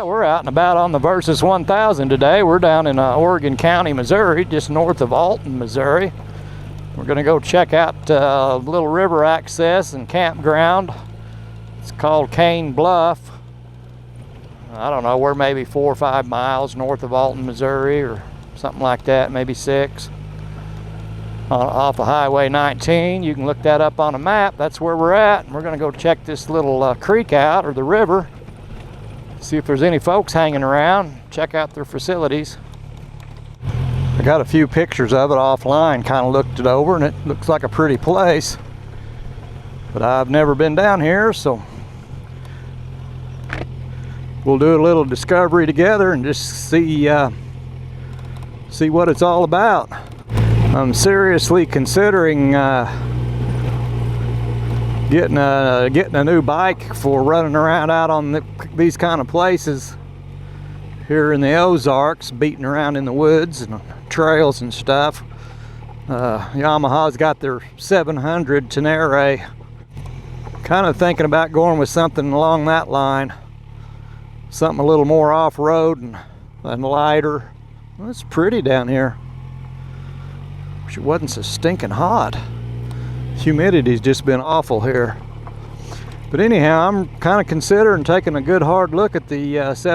Well, we're out and about on the Versys 1000 today. We're down in Oregon County, Missouri, just north of Alton, Missouri. We're going to go check out a little river access and campground. It's called Bluff. I don't know, we're maybe 4 or 5 miles north of Alton, Missouri, or something like that, maybe 6. Off of Highway 19. You can look that up on a map. That's where we're at. And we're going to go check this little creek out, or the river. See if there's any folks hanging around. Check out their facilities. I got a few pictures of it offline, kind of looked it over, and it looks like a pretty place. But I've never been down here, so we'll do a little discovery together and just see what it's all about. I'm seriously considering getting a new bike for running around out on these kind of places here in the Ozarks, beating around in the woods and trails and stuff. Yamaha's got their 700 Tenere. Kind of thinking about going with something along that line, something a little more off-road and lighter. Well, it's pretty down here. Wish it wasn't so stinking hot. Humidity's just been awful here. But anyhow, I'm kind of considering taking a good hard look at the Yamaha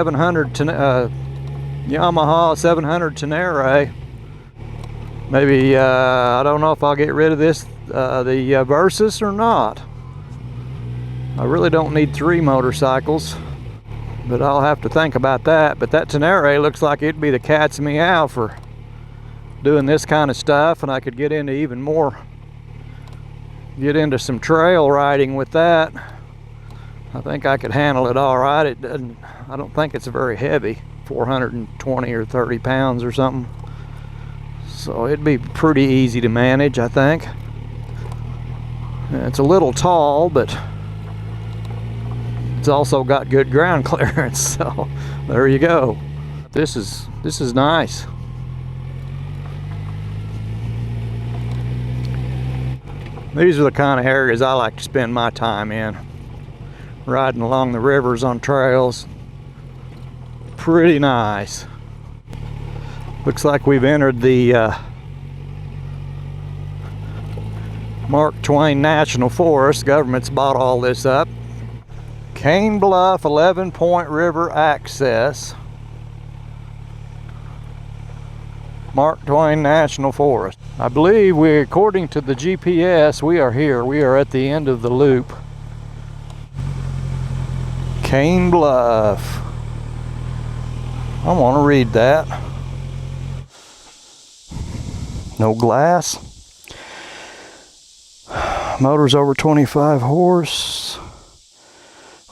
700 Tenere. Maybe, I don't know if I'll get rid of this, the Versys or not. I really don't need 3 motorcycles, but I'll have to think about that. But that Tenere looks like it'd be the cat's meow for doing this kind of stuff, and I could get into some trail riding with that. I think I could handle it all right. I don't think it's very heavy, 420 or 30 pounds or something. So it'd be pretty easy to manage, I think. It's a little tall, but it's also got good ground clearance, so there you go. This is nice. These are the kind of areas I like to spend my time in. Riding along the rivers on trails. Pretty nice. Looks like we've entered the Mark Twain National Forest. Government's bought all this up. Bluff 11-point river access. Mark Twain National Forest. I believe according to the GPS, we are here. We are at the end of the loop. Bluff. I want to read that. No glass. Motors over 25 horse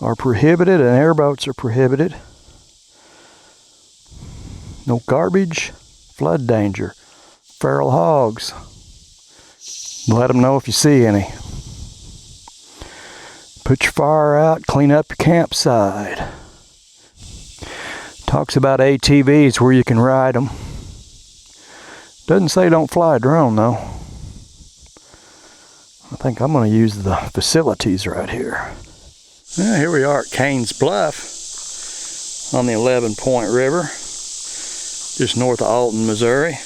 are prohibited, and airboats are prohibited. No garbage. Flood danger. Feral hogs. Let them know if you see any. Put your fire out, clean up your campsite. Talks about ATVs where you can ride them. Doesn't say don't fly a drone though. I think I'm going to use the facilities right here. Yeah, here we are at Bluff on the 11-point river, just north of Alton, Missouri.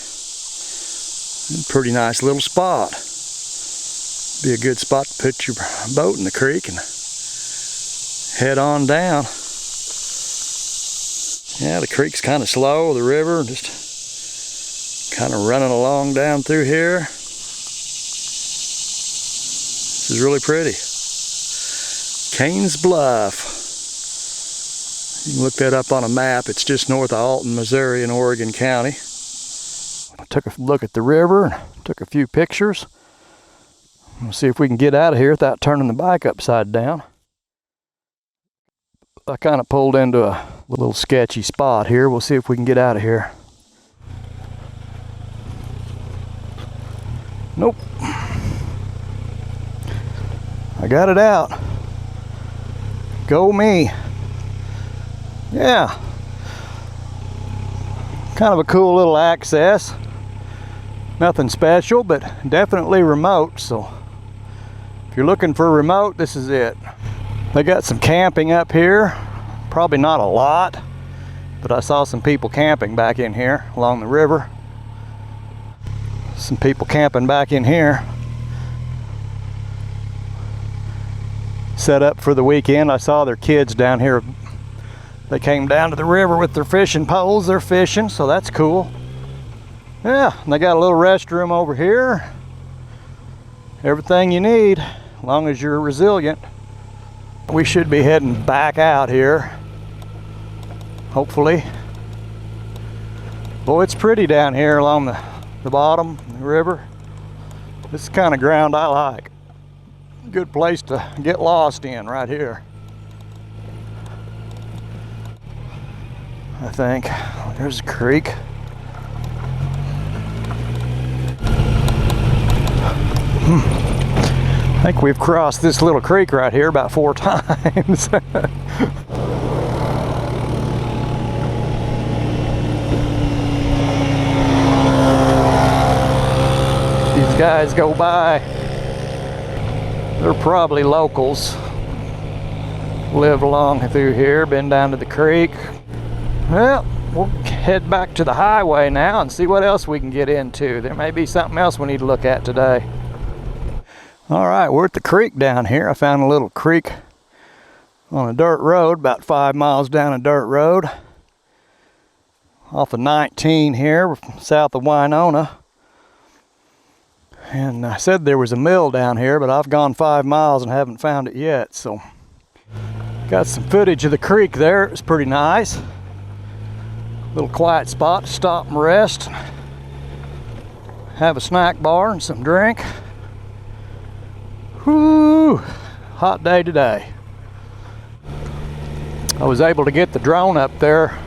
Pretty nice little spot. Be a good spot to put your boat in the creek and head on down. Yeah, the creek's kind of slow, the river just kind of running along down through here. This is really pretty. Bluff. You can look that up on a map. It's just north of Alton, Missouri in Oregon County. I took a look at the river and took a few pictures. We'll see if we can get out of here without turning the bike upside down. I kind of pulled into a little sketchy spot here. We'll see if we can get out of here. Nope. I got it out. Go me. Yeah. Kind of a cool little access. Nothing special, but definitely remote. So if you're looking for remote, this is it. They got some camping up here. Probably not a lot. But I saw some people camping back in here along the river. Some people camping back in here. Set up for the weekend. I saw their kids down here. They came down to the river with their fishing poles. They're fishing, so that's cool. Yeah, and they got a little restroom over here. Everything you need, as long as you're resilient. We should be heading back out here, hopefully. Boy, it's pretty down here along the bottom of the river. This is the kind of ground I like. Good place to get lost in right here, I think. There's a creek. I think we've crossed this little creek right here about 4 times. These guys go by. They're probably locals. Live along through here, been down to the creek. Well, we'll head back to the highway now and see what else we can get into. There may be something else we need to look at today. All right, we're at the creek down here. I found a little creek on a dirt road, about 5 miles down a dirt road. Off of 19 here, south of Winona. And I said there was a mill down here, but I've gone 5 miles and haven't found it yet. So, got some footage of the creek there. It was pretty nice. Little quiet spot to stop and rest. Have a snack bar and some drink. Whoo! Hot day today. I was able to get the drone up there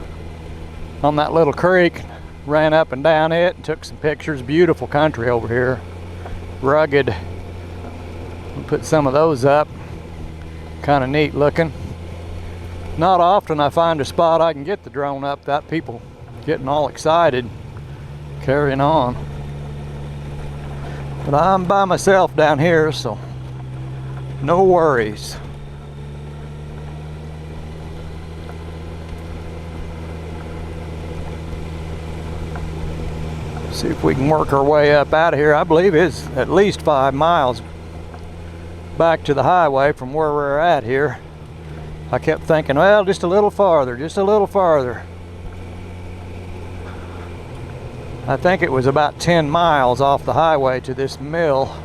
on that little creek. Ran up and down it and took some pictures. Beautiful country over here. Rugged. We'll put some of those up. Kind of neat looking. Not often I find a spot I can get the drone up without people getting all excited, carrying on. But I'm by myself down here, so no worries. See if we can work our way up out of here. I believe it's at least 5 miles back to the highway from where we're at here. I kept thinking, well, just a little farther, just a little farther. I think it was about 10 miles off the highway to this mill.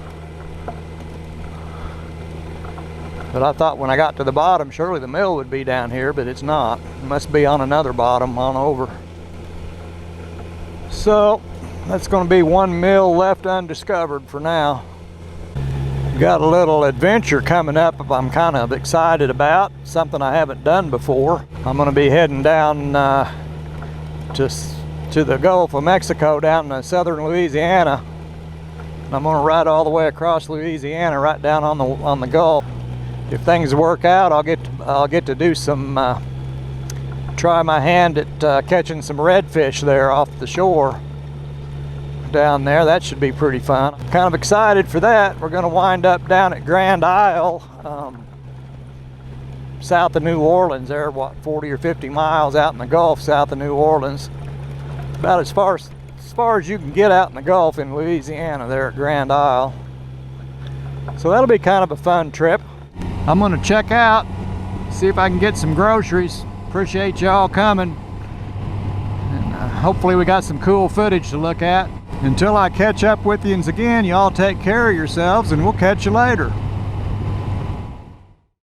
But I thought when I got to the bottom, surely the mill would be down here, but it's not. It must be on another bottom on over. So, that's going to be one mill left undiscovered for now. Got a little adventure coming up I'm kind of excited about. Something I haven't done before. I'm going to be heading down to the Gulf of Mexico down in southern Louisiana. I'm going to ride all the way across Louisiana right down on the Gulf. If things work out, I'll get to do some try my hand at catching some redfish there off the shore down there. That should be pretty fun. I'm kind of excited for that. We're going to wind up down at Grand Isle, south of New Orleans there, what, 40 or 50 miles out in the Gulf south of New Orleans. About as far as you can get out in the Gulf in Louisiana there at Grand Isle. So that'll be kind of a fun trip. I'm going to check out, see if I can get some groceries. Appreciate y'all coming. And hopefully we got some cool footage to look at. Until I catch up with you again, y'all take care of yourselves and we'll catch you later.